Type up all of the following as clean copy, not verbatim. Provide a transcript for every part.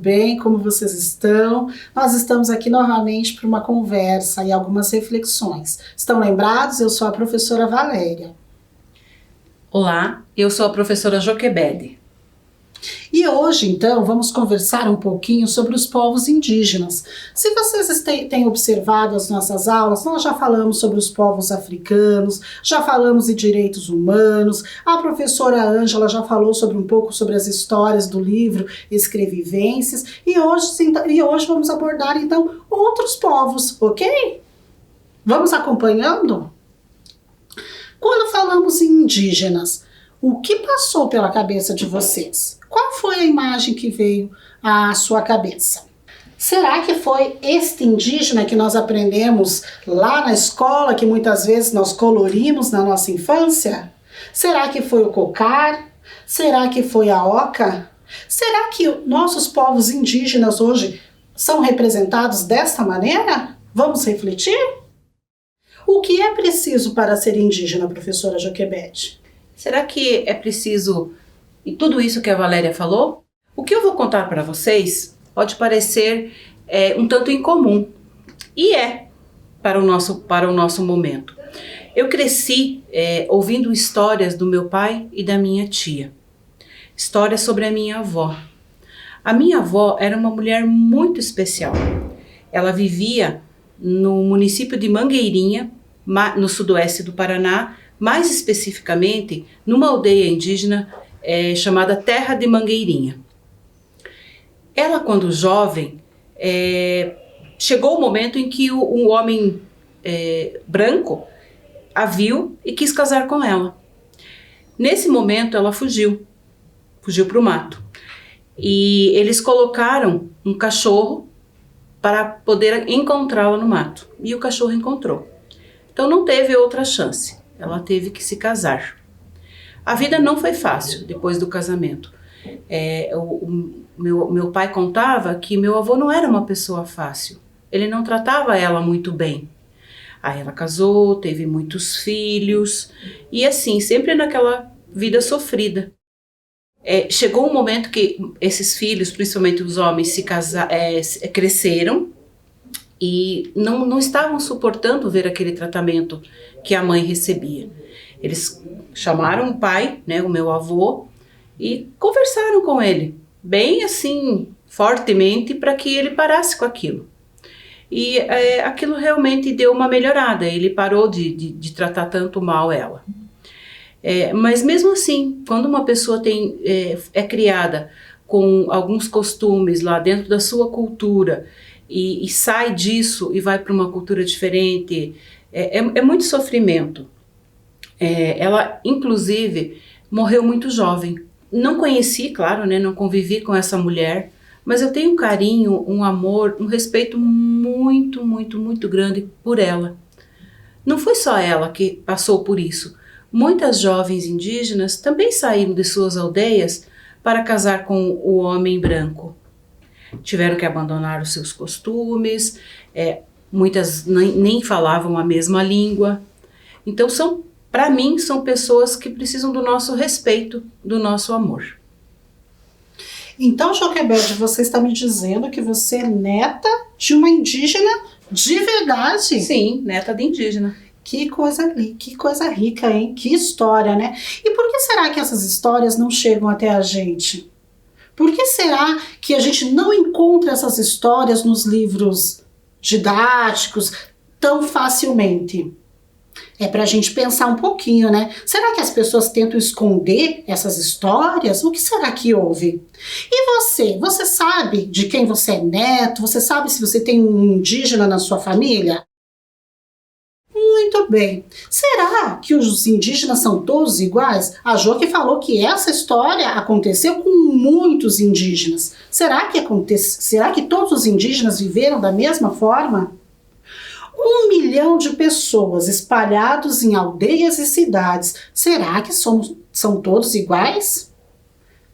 bem? Como vocês estão? Nós estamos aqui novamente para uma conversa e algumas reflexões. Estão lembrados? Eu sou a professora Valéria. Olá, eu sou a professora Joquebede. E hoje, então, vamos conversar um pouquinho sobre os povos indígenas. Se vocês têm observado as nossas aulas, nós já falamos sobre os povos africanos, já falamos de direitos humanos, a professora Ângela já falou sobre um pouco sobre as histórias do livro Escrevivências, e hoje vamos abordar, então, outros povos, ok? Vamos acompanhando? Quando falamos em indígenas, o que passou pela cabeça de vocês? Qual foi a imagem que veio à sua cabeça? Será que foi este indígena que nós aprendemos lá na escola, que muitas vezes nós colorimos na nossa infância? Será que foi o cocar? Será que foi a oca? Será que nossos povos indígenas hoje são representados desta maneira? Vamos refletir? O que é preciso para ser indígena, professora Joquebede? Será que é preciso, e tudo isso que a Valéria falou? O que eu vou contar para vocês pode parecer um tanto incomum, e é para o nosso momento. Eu cresci ouvindo histórias do meu pai e da minha tia, histórias sobre a minha avó. A minha avó era uma mulher muito especial. Ela vivia no município de Mangueirinha, no sudoeste do Paraná, mais especificamente numa aldeia indígena chamada Terra de Mangueirinha. Ela, quando jovem, chegou o momento em que um homem branco a viu e quis casar com ela. Nesse momento ela fugiu para o mato. E eles colocaram um cachorro para poder encontrá-la no mato. E o cachorro encontrou. Então não teve outra chance. Ela teve que se casar. A vida não foi fácil depois do casamento. Meu pai contava que meu avô não era uma pessoa fácil. Ele não tratava ela muito bem. Aí ela casou, teve muitos filhos e assim, sempre naquela vida sofrida. Chegou um momento que esses filhos, principalmente os homens, cresceram e não estavam suportando ver aquele tratamento que a mãe recebia. Eles chamaram o pai, o meu avô, e conversaram com ele, bem assim, fortemente, para que ele parasse com aquilo. E aquilo realmente deu uma melhorada, ele parou de tratar tanto mal ela. Mas mesmo assim, quando uma pessoa é criada com alguns costumes lá dentro da sua cultura, e sai disso e vai para uma cultura diferente, é muito sofrimento. Ela, inclusive, morreu muito jovem. Não conheci, claro, não convivi com essa mulher, mas eu tenho um carinho, um amor, um respeito muito, muito, muito grande por ela. Não foi só ela que passou por isso. Muitas jovens indígenas também saíram de suas aldeias para casar com o homem branco. Tiveram que abandonar os seus costumes, muitas nem falavam a mesma língua. Então, para mim, são pessoas que precisam do nosso respeito, do nosso amor. Então, Joquebede, você está me dizendo que você é neta de uma indígena de verdade? Sim, neta de indígena. Que coisa rica, hein? Que história, né? E por que será que essas histórias não chegam até a gente? Por que será que a gente não encontra essas histórias nos livros didáticos tão facilmente? É pra gente pensar um pouquinho, né? Será que as pessoas tentam esconder essas histórias? O que será que houve? E você? Você sabe de quem você é neto? Você sabe se você tem um indígena na sua família? Muito bem. Será que os indígenas são todos iguais? A Jo que falou que essa história aconteceu com muitos indígenas. Será que todos os indígenas viveram da mesma forma? 1 milhão de pessoas espalhados em aldeias e cidades. Será que são todos iguais?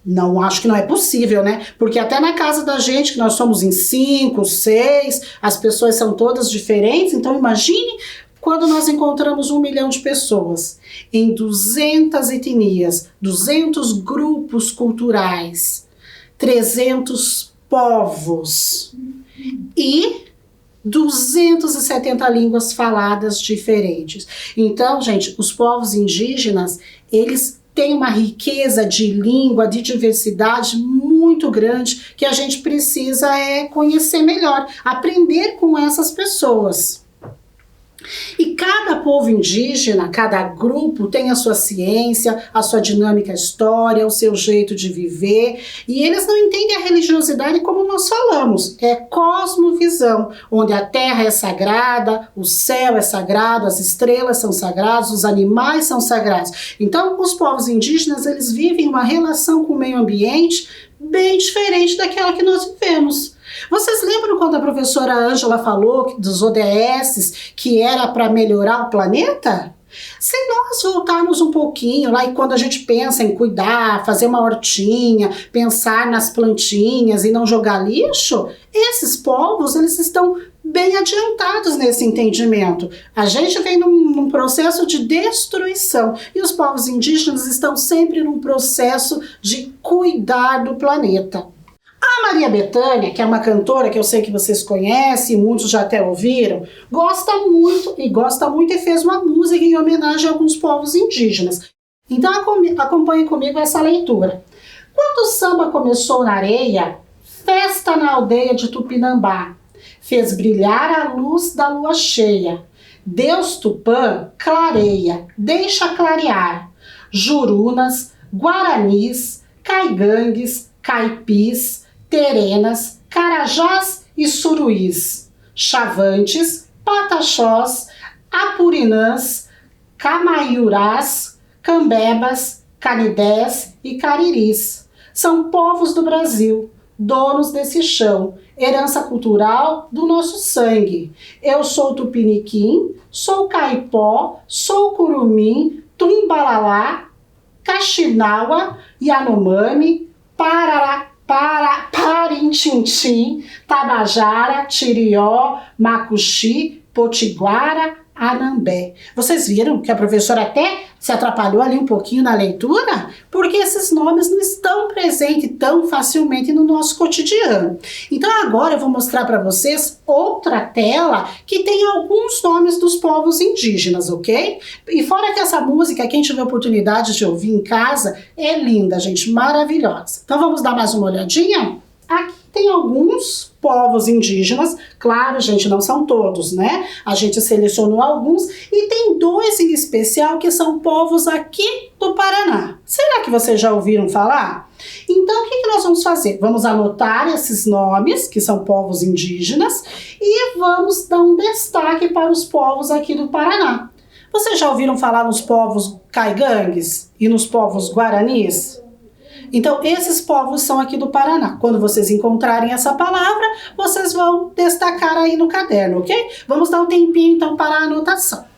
Não, acho que não é possível, né? Porque até na casa da gente, que nós somos em 5, 6, as pessoas são todas diferentes. Então imagine quando nós encontramos 1 milhão de pessoas em 200 etnias, 200 grupos culturais, 300 povos e 270 línguas faladas diferentes. Então, gente, os povos indígenas, eles têm uma riqueza de língua, de diversidade muito grande que a gente precisa conhecer melhor, aprender com essas pessoas. E cada povo indígena, cada grupo tem a sua ciência, a sua dinâmica história, o seu jeito de viver, e eles não entendem a religiosidade como nós falamos, é cosmovisão, onde a terra é sagrada, o céu é sagrado, as estrelas são sagradas, os animais são sagrados. Então, os povos indígenas, eles vivem uma relação com o meio ambiente bem diferente daquela que nós vivemos. Vocês lembram quando a professora Ângela falou dos ODS, que era para melhorar o planeta? Se nós voltarmos um pouquinho lá e quando a gente pensa em cuidar, fazer uma hortinha, pensar nas plantinhas e não jogar lixo, esses povos, eles estão bem adiantados nesse entendimento. A gente vem num processo de destruição e os povos indígenas estão sempre num processo de cuidar do planeta. A Maria Bethânia, que é uma cantora que eu sei que vocês conhecem, muitos já até ouviram, gosta muito e fez uma música em homenagem a alguns povos indígenas. Então acompanhe comigo essa leitura. Quando o samba começou na areia, festa na aldeia de Tupinambá, fez brilhar a luz da lua cheia. Deus Tupã clareia, deixa clarear. Jurunas, guaranis, caigangues, caipis, terenas, carajás e suruís, chavantes, pataxós, apurinãs, camaiurás, cambebas, canidés e cariris. São povos do Brasil, donos desse chão, herança cultural do nosso sangue. Eu sou tupiniquim, sou caipó, sou curumim, tumbalalá, caxinawa, yanomami, Parintintim, Tabajara, Tirió, Macuxi, Potiguara, Anambé. Vocês viram que a professora até se atrapalhou ali um pouquinho na leitura? Porque esses nomes não estão presentes tão facilmente no nosso cotidiano. Então agora eu vou mostrar para vocês outra tela que tem alguns nomes dos povos indígenas, ok? E fora que essa música, quem tiver oportunidade de ouvir em casa, é linda, gente, maravilhosa. Então vamos dar mais uma olhadinha? Aqui tem alguns povos indígenas, claro, gente, não são todos, né? A gente selecionou alguns e tem dois em especial que são povos aqui do Paraná. Será que vocês já ouviram falar? Então, o que nós vamos fazer? Vamos anotar esses nomes, que são povos indígenas, e vamos dar um destaque para os povos aqui do Paraná. Vocês já ouviram falar nos povos caigangues e nos povos guaranis? Então, esses povos são aqui do Paraná. Quando vocês encontrarem essa palavra, vocês vão destacar aí no caderno, ok? Vamos dar um tempinho, então, para a anotação.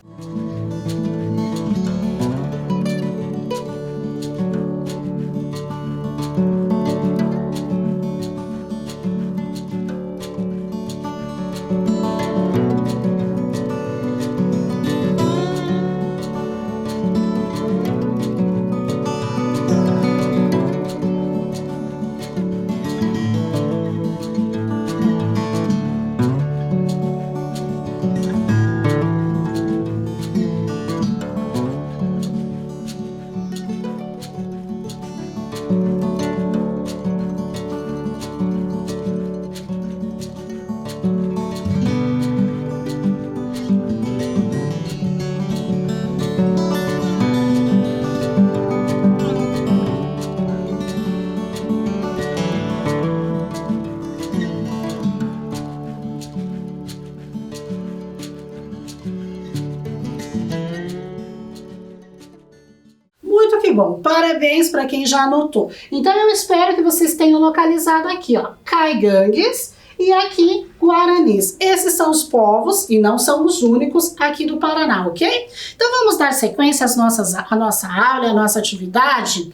Bom, parabéns para quem já anotou. Então eu espero que vocês tenham localizado aqui, ó, caigangues e aqui guaranis. Esses são os povos e não são os únicos aqui do Paraná, ok? Então vamos dar sequência à nossa aula, à nossa atividade.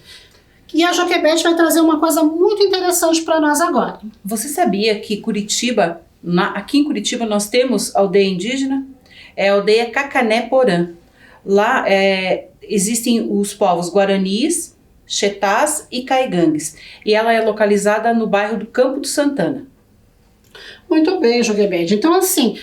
E a Joquebede vai trazer uma coisa muito interessante para nós agora. Você sabia que Curitiba, aqui em Curitiba nós temos aldeia indígena? É a aldeia Cacané Porã. Lá existem os povos guaranis, Chetás e Caigangues. E ela é localizada no bairro do Campo do Santana. Muito bem, Joquebede. Então, assim,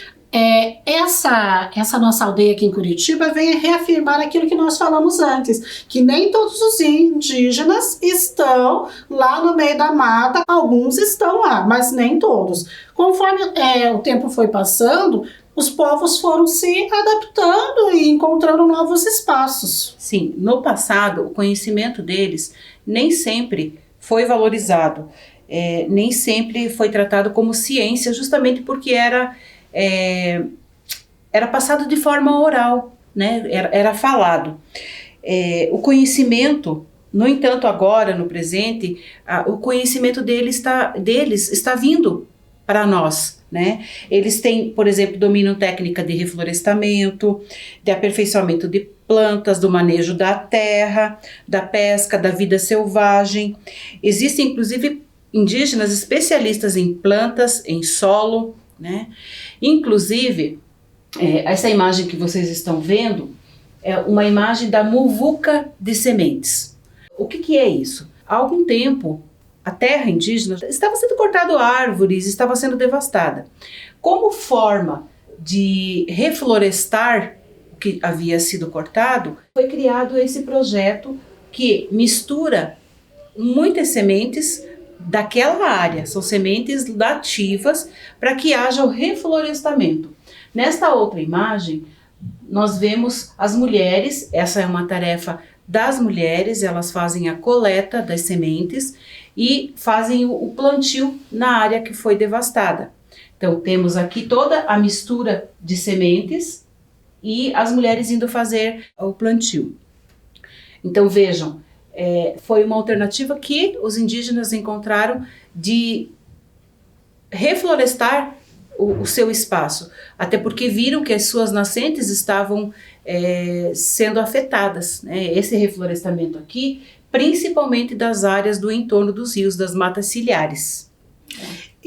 essa nossa aldeia aqui em Curitiba vem reafirmar aquilo que nós falamos antes, que nem todos os indígenas estão lá no meio da mata, alguns estão lá, mas nem todos. Conforme o tempo foi passando, os povos foram se adaptando e encontrando novos espaços. Sim, no passado, o conhecimento deles nem sempre foi valorizado, nem sempre foi tratado como ciência, justamente porque era passado de forma oral, né? Era falado. O conhecimento, no entanto, agora, no presente, o conhecimento deles está vindo para nós, né? Eles têm, por exemplo, dominam técnica de reflorestamento, de aperfeiçoamento de plantas, do manejo da terra, da pesca, da vida selvagem. Existem, inclusive, indígenas especialistas em plantas, em solo, né? Inclusive, essa imagem que vocês estão vendo é uma imagem da muvuca de sementes. O que é isso? Há algum tempo, a terra indígena estava sendo cortado árvores, estava sendo devastada. Como forma de reflorestar o que havia sido cortado, foi criado esse projeto que mistura muitas sementes daquela área, são sementes nativas, para que haja o reflorestamento. Nesta outra imagem, nós vemos as mulheres, essa é uma tarefa das mulheres, elas fazem a coleta das sementes e fazem o plantio na área que foi devastada. Então temos aqui toda a mistura de sementes e as mulheres indo fazer o plantio. Então vejam, foi uma alternativa que os indígenas encontraram de reflorestar o seu espaço, até porque viram que as suas nascentes estavam sendo afetadas, né? Esse reflorestamento aqui, principalmente das áreas do entorno dos rios, das matas ciliares.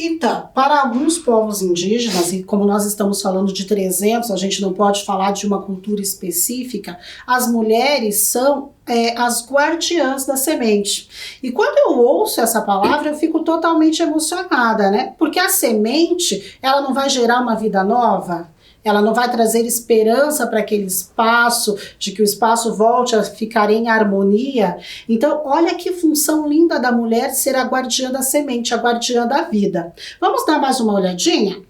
Então, para alguns povos indígenas, e como nós estamos falando de 300, a gente não pode falar de uma cultura específica, as mulheres são as guardiãs da semente. E quando eu ouço essa palavra, eu fico totalmente emocionada, né? Porque a semente, ela não vai gerar uma vida nova? Ela não vai trazer esperança para aquele espaço, de que o espaço volte a ficar em harmonia. Então, olha que função linda da mulher ser a guardiã da semente, a guardiã da vida. Vamos dar mais uma olhadinha?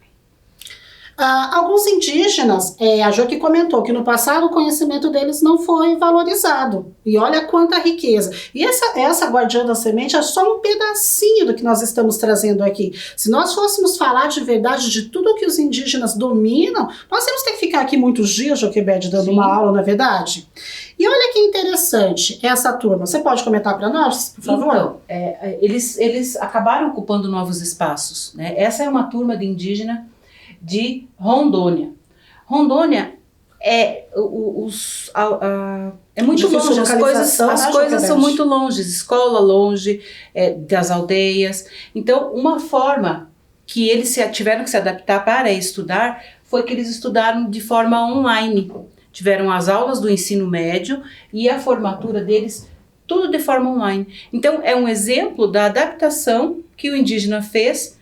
Alguns indígenas, a Joque comentou que no passado o conhecimento deles não foi valorizado. E olha quanta riqueza. E essa guardiã da semente é só um pedacinho do que nós estamos trazendo aqui. Se nós fôssemos falar de verdade de tudo que os indígenas dominam, nós temos que ficar aqui muitos dias, Joquebede, dando uma aula, não é verdade? E olha que interessante essa turma. Você pode comentar para nós, por favor? Então, eles acabaram ocupando novos espaços, né? Essa é uma turma de indígena de Rondônia. Rondônia é muito longe, as coisas são muito longe, escola longe das aldeias. Então, uma forma que eles tiveram que se adaptar para estudar foi que eles estudaram de forma online. Tiveram as aulas do ensino médio e a formatura deles, tudo de forma online. Então, é um exemplo da adaptação que o indígena fez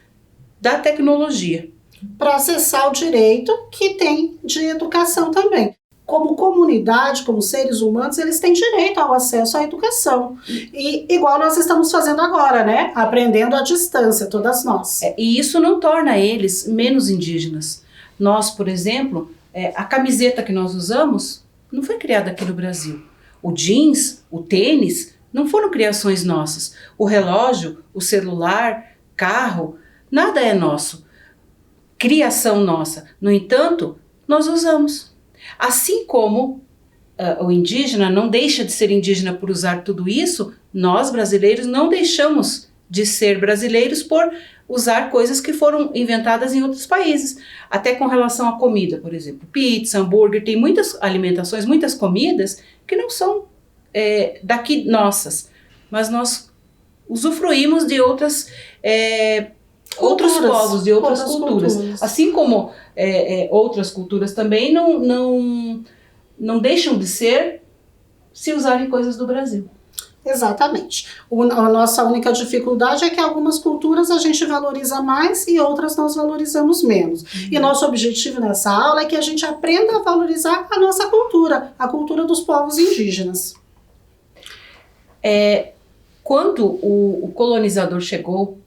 da tecnologia. Para acessar o direito que tem de educação também. Como comunidade, como seres humanos, eles têm direito ao acesso à educação. E igual nós estamos fazendo agora, né? Aprendendo à distância, todas nós. E isso não torna eles menos indígenas. Nós, por exemplo, a camiseta que nós usamos não foi criada aqui no Brasil. O jeans, o tênis, não foram criações nossas. O relógio, o celular, carro, nada é nosso. Criação nossa. No entanto, nós usamos. Assim como o indígena não deixa de ser indígena por usar tudo isso, nós brasileiros não deixamos de ser brasileiros por usar coisas que foram inventadas em outros países. Até com relação à comida, por exemplo, pizza, hambúrguer, tem muitas alimentações, muitas comidas que não são daqui nossas, mas nós usufruímos de outros povos, de outras culturas. Assim como outras culturas também não deixam de ser se usarem coisas do Brasil. Exatamente. A nossa única dificuldade é que algumas culturas a gente valoriza mais e outras nós valorizamos menos. E nosso objetivo nessa aula é que a gente aprenda a valorizar a nossa cultura, a cultura dos povos indígenas. Quando o colonizador chegou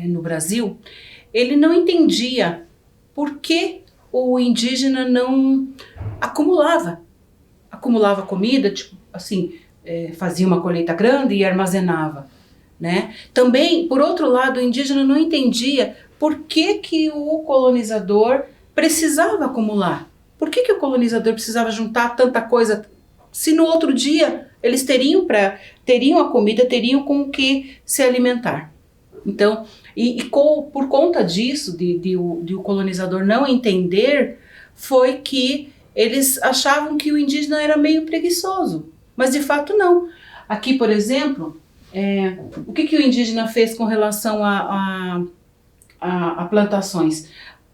no Brasil, ele não entendia por que o indígena não acumulava comida, tipo assim, fazia uma colheita grande e armazenava, né? Também, por outro lado, o indígena não entendia por que o colonizador precisava acumular. Por que o colonizador precisava juntar tanta coisa, se no outro dia eles teriam a comida, teriam com o que se alimentar. Então, por conta disso, de o colonizador não entender, foi que eles achavam que o indígena era meio preguiçoso, mas de fato não. Aqui, por exemplo, o que o indígena fez com relação a plantações?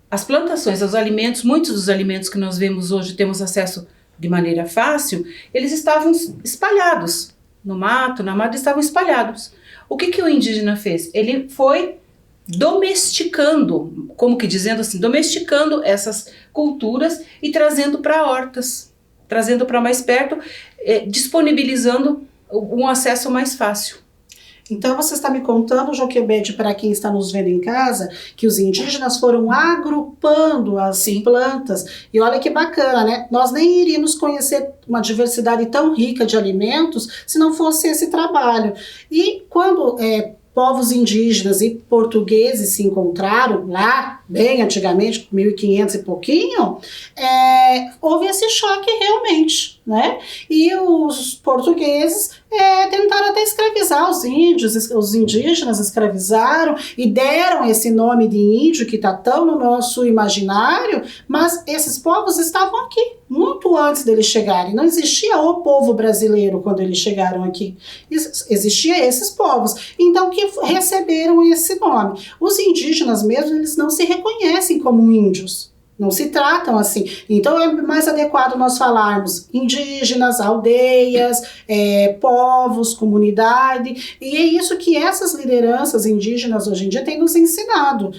As plantações, os alimentos, muitos dos alimentos que nós vemos hoje, temos acesso de maneira fácil, eles estavam espalhados no mato, na mata, estavam espalhados. O que o indígena fez? Ele foi domesticando, como que dizendo assim, domesticando essas culturas e trazendo para hortas, trazendo para mais perto, disponibilizando um acesso mais fácil. Então você está me contando, Joquebede, para quem está nos vendo em casa, que os indígenas foram agrupando as plantas. E olha que bacana, né? Nós nem iríamos conhecer uma diversidade tão rica de alimentos se não fosse esse trabalho. E quando povos indígenas e portugueses se encontraram lá, bem antigamente, 1500 e pouquinho, houve esse choque realmente, né? E os portugueses tentaram até escravizar os índios, os indígenas escravizaram e deram esse nome de índio que está tão no nosso imaginário, mas esses povos estavam aqui muito antes deles chegarem. Não existia o povo brasileiro quando eles chegaram aqui. Existia esses povos, então que receberam esse nome. Os indígenas mesmo, eles não se reconhecem como índios. Não se tratam assim. Então é mais adequado nós falarmos indígenas, aldeias, povos, comunidade. E é isso que essas lideranças indígenas hoje em dia têm nos ensinado.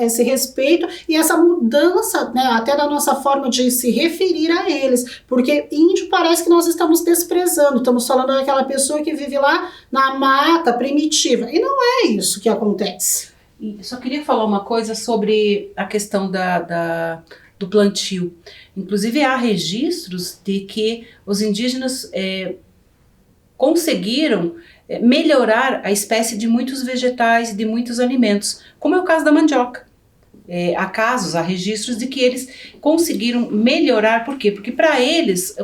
Esse respeito e essa mudança, né, até da nossa forma de se referir a eles. Porque índio parece que nós estamos desprezando. Estamos falando daquela pessoa que vive lá na mata primitiva. E não é isso que acontece. E só queria falar uma coisa sobre a questão do plantio. Inclusive há registros de que os indígenas conseguiram melhorar a espécie de muitos vegetais e de muitos alimentos, como é o caso da mandioca. Há registros de que eles conseguiram melhorar. Por quê? Porque para eles,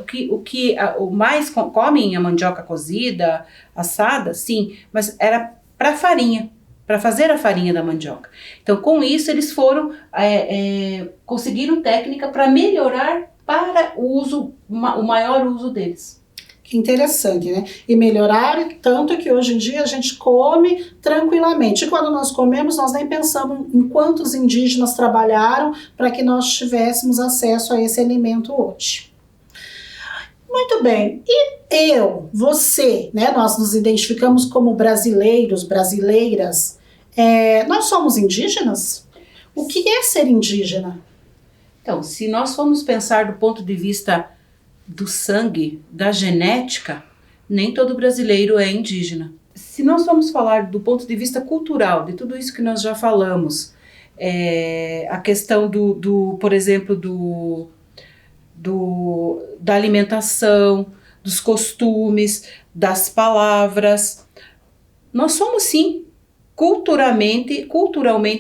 o mais comem a mandioca cozida, assada, sim, mas era para farinha. Para fazer a farinha da mandioca. Então, com isso, eles conseguiram técnica para melhorar para o maior uso deles. Que interessante, né? E melhorar tanto que hoje em dia a gente come tranquilamente. E quando nós comemos, nós nem pensamos em quantos indígenas trabalharam para que nós tivéssemos acesso a esse alimento hoje. Muito bem, e você, né, nós nos identificamos como brasileiros, brasileiras, nós somos indígenas? O que é ser indígena? Então, se nós formos pensar do ponto de vista do sangue, da genética, nem todo brasileiro é indígena. Se nós formos falar do ponto de vista cultural, de tudo isso que nós já falamos, a questão por exemplo, da alimentação, dos costumes, das palavras. Nós somos sim culturalmente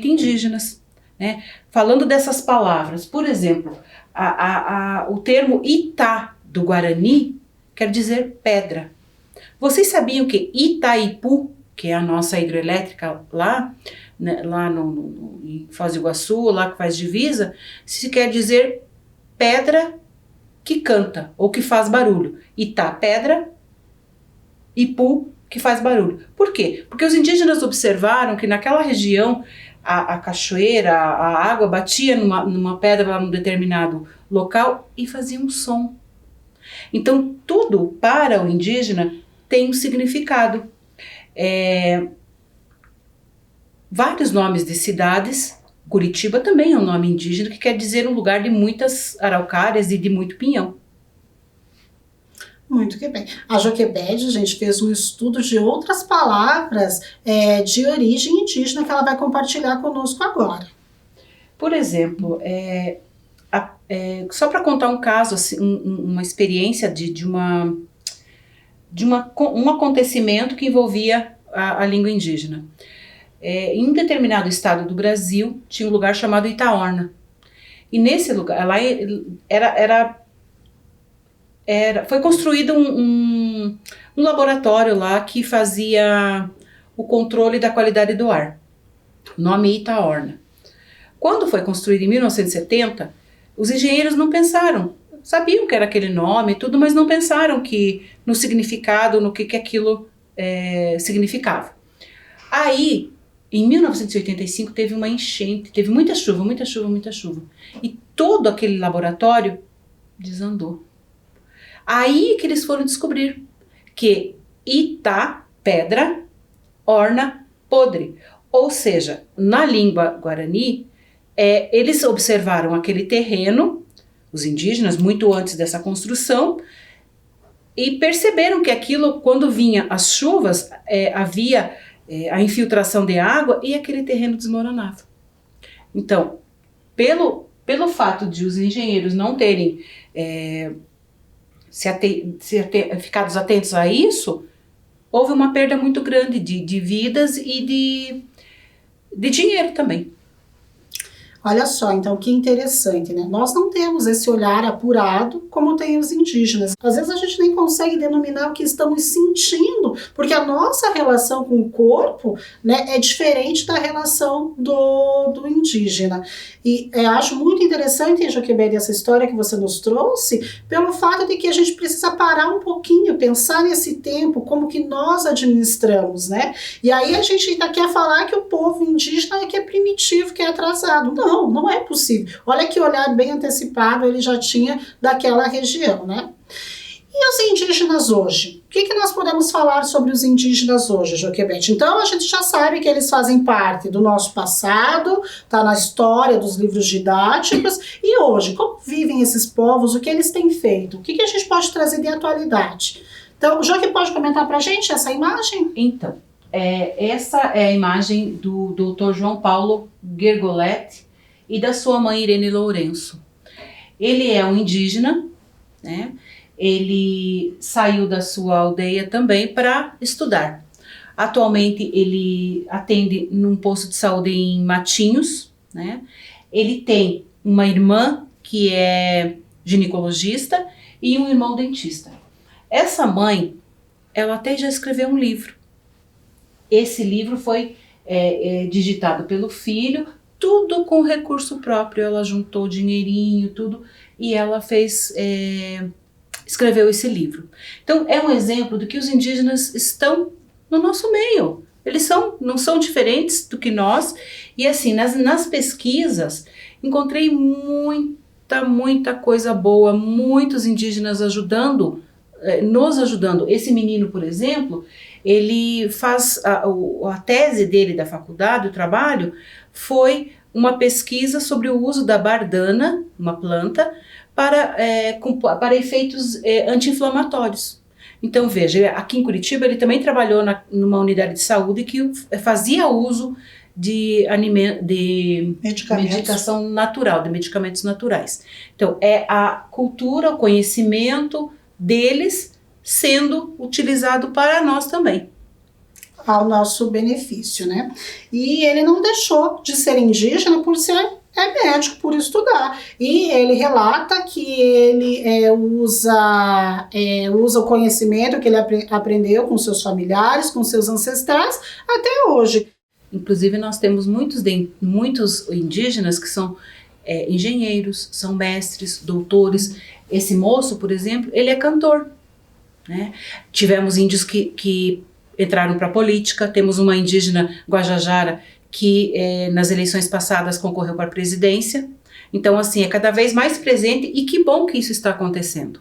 indígenas, né? Falando dessas palavras, por exemplo, o termo Itá do Guarani quer dizer pedra. Vocês sabiam que Itaipu, que é a nossa hidrelétrica lá, né, lá em Foz do Iguaçu, lá que faz divisa, se quer dizer pedra que canta ou que faz barulho. Itá, pedra, Ipu, que faz barulho. Por quê? Porque os indígenas observaram que naquela região a cachoeira, a água batia numa pedra lá num determinado local e fazia um som. Então tudo para o indígena tem um significado. Vários nomes de cidades, Curitiba também é um nome indígena que quer dizer um lugar de muitas araucárias e de muito pinhão. Muito que bem. A Joquebede, gente, fez um estudo de outras palavras de origem indígena que ela vai compartilhar conosco agora. Por exemplo, só para contar um caso, assim, uma experiência de um acontecimento que envolvia a língua indígena. Em um determinado estado do Brasil, tinha um lugar chamado Itaorna. E nesse lugar, lá foi construído um laboratório lá que fazia o controle da qualidade do ar. O nome Itaorna. Quando foi construído em 1970, os engenheiros não pensaram, sabiam que era aquele nome e tudo, mas não pensaram no significado, no que aquilo significava. Aí, em 1985, teve uma enchente, teve muita chuva. E todo aquele laboratório desandou. Aí que eles foram descobrir que Ita, pedra, Orna, podre. Ou seja, na língua guarani, eles observaram aquele terreno, os indígenas, muito antes dessa construção, e perceberam que aquilo, quando vinha as chuvas, havia a infiltração de água e aquele terreno desmoronava. Então, pelo fato de os engenheiros não terem ficados atentos a isso, houve uma perda muito grande de vidas e de dinheiro também. Olha só, então, que interessante, né? Nós não temos esse olhar apurado como tem os indígenas. Às vezes a gente nem consegue denominar o que estamos sentindo, porque a nossa relação com o corpo, né, é diferente da relação do indígena. E acho muito interessante, Joquebede, essa história que você nos trouxe, pelo fato de que a gente precisa parar um pouquinho, pensar nesse tempo, como que nós administramos, né? E aí a gente ainda quer falar que o povo indígena é que é primitivo, que é atrasado. Não é possível. Olha que olhar bem antecipado ele já tinha daquela região, né? E os indígenas hoje? O que nós podemos falar sobre os indígenas hoje, Joquebede? Então, a gente já sabe que eles fazem parte do nosso passado, tá na história dos livros didáticos. E hoje, como vivem esses povos? O que eles têm feito? O que a gente pode trazer de atualidade? Então, o Joque pode comentar pra gente essa imagem? Então, essa é a imagem do Dr. João Paulo Gergoletti e da sua mãe Irene Lourenço. Ele é um indígena, né? Ele saiu da sua aldeia também para estudar. Atualmente ele atende num posto de saúde em Matinhos, né? Ele tem uma irmã que é ginecologista e um irmão dentista. Essa mãe, ela até já escreveu um livro. Esse livro foi digitado pelo filho, tudo com recurso próprio. Ela juntou dinheirinho, tudo, e ela escreveu esse livro. Então, é um exemplo de que os indígenas estão no nosso meio. Eles não são diferentes do que nós. E assim, nas pesquisas, encontrei muita coisa boa, muitos indígenas nos ajudando. Esse menino, por exemplo, ele faz a tese dele da faculdade, o trabalho, foi uma pesquisa sobre o uso da bardana, uma planta, para efeitos anti-inflamatórios. Então, veja, aqui em Curitiba ele também trabalhou numa unidade de saúde que fazia uso de medicação natural, de medicamentos naturais. Então, é a cultura, o conhecimento deles sendo utilizado para nós também. Ao nosso benefício, né? E ele não deixou de ser indígena por ser médico, por estudar. E ele relata que ele usa o conhecimento que ele aprendeu com seus familiares, com seus ancestrais, até hoje. Inclusive, nós temos muitos indígenas que são engenheiros, são mestres, doutores. Esse moço, por exemplo, ele é cantor, né? Tivemos índios que entraram para a política. Temos uma indígena Guajajara que nas eleições passadas concorreu para a presidência. Então, assim, é cada vez mais presente, e que bom que isso está acontecendo.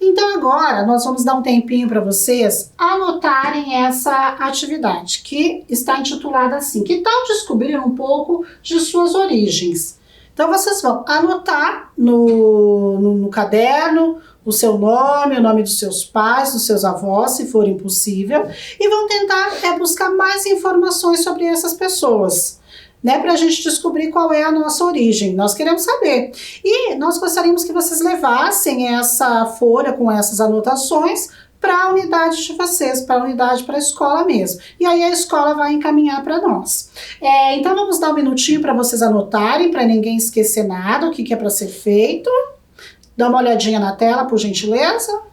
Então agora nós vamos dar um tempinho para vocês anotarem essa atividade, que está intitulada assim: que tal descobrir um pouco de suas origens? Então vocês vão anotar no caderno o seu nome, o nome dos seus pais, dos seus avós, se for impossível, e vão tentar buscar mais informações sobre essas pessoas, né, para a gente descobrir qual é a nossa origem. Nós queremos saber. E nós gostaríamos que vocês levassem essa folha com essas anotações para a unidade de vocês, para a unidade, para a escola mesmo. E aí a escola vai encaminhar para nós. Então vamos dar um minutinho para vocês anotarem, para ninguém esquecer nada, o que é para ser feito. Dá uma olhadinha na tela, por gentileza.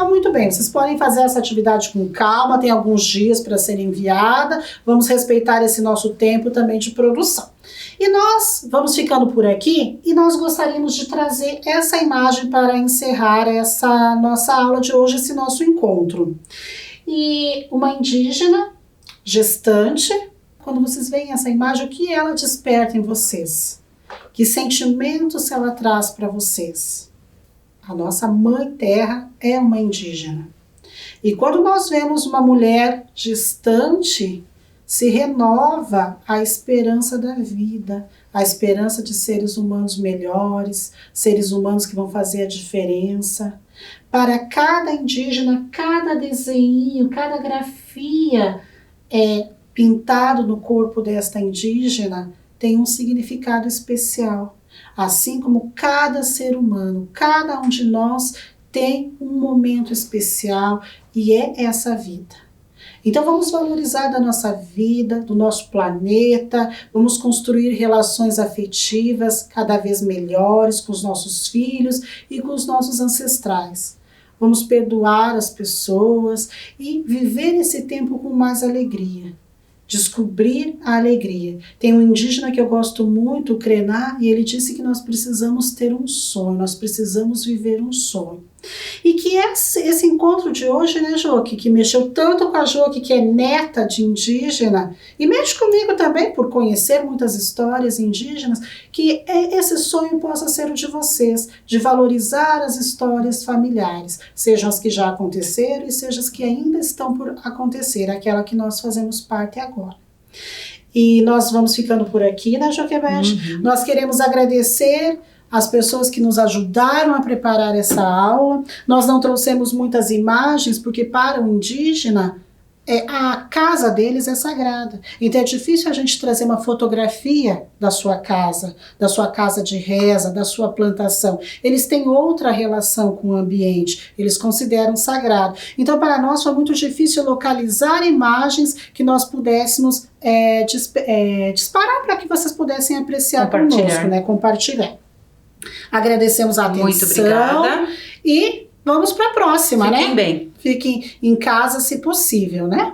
Muito bem, vocês podem fazer essa atividade com calma, tem alguns dias para ser enviada, vamos respeitar esse nosso tempo também de produção. E nós vamos ficando por aqui e nós gostaríamos de trazer essa imagem para encerrar essa nossa aula de hoje, esse nosso encontro. E uma indígena gestante, quando vocês veem essa imagem, o que ela desperta em vocês? Que sentimentos ela traz para vocês? A nossa mãe terra é uma indígena. E quando nós vemos uma mulher gestante, se renova a esperança da vida, a esperança de seres humanos melhores, seres humanos que vão fazer a diferença. Para cada indígena, cada desenho, cada grafia pintado no corpo desta indígena tem um significado especial. Assim como cada ser humano, cada um de nós tem um momento especial e é essa vida. Então vamos valorizar da nossa vida, do nosso planeta, vamos construir relações afetivas cada vez melhores com os nossos filhos e com os nossos ancestrais. Vamos perdoar as pessoas e viver esse tempo com mais alegria. Descobrir a alegria. Tem um indígena que eu gosto muito, o Krená, e ele disse que nós precisamos ter um sonho, nós precisamos viver um sonho. E que esse encontro de hoje, né, Joque, que mexeu tanto com a Joque, que é neta de indígena, e mexe comigo também por conhecer muitas histórias indígenas, que esse sonho possa ser o de vocês, de valorizar as histórias familiares, sejam as que já aconteceram e sejam as que ainda estão por acontecer, aquela que nós fazemos parte agora. E nós vamos ficando por aqui, né, Joquebede? Nós queremos agradecer as pessoas que nos ajudaram a preparar essa aula. Nós não trouxemos muitas imagens, porque para o indígena, a casa deles é sagrada. Então é difícil a gente trazer uma fotografia da sua casa de reza, da sua plantação. Eles têm outra relação com o ambiente, eles consideram sagrado. Então para nós foi muito difícil localizar imagens que nós pudéssemos disparar para que vocês pudessem apreciar conosco, né? Compartilhar. Agradecemos a atenção. Muito obrigada. E vamos para a próxima, né? Fiquem bem. Fiquem em casa se possível, né?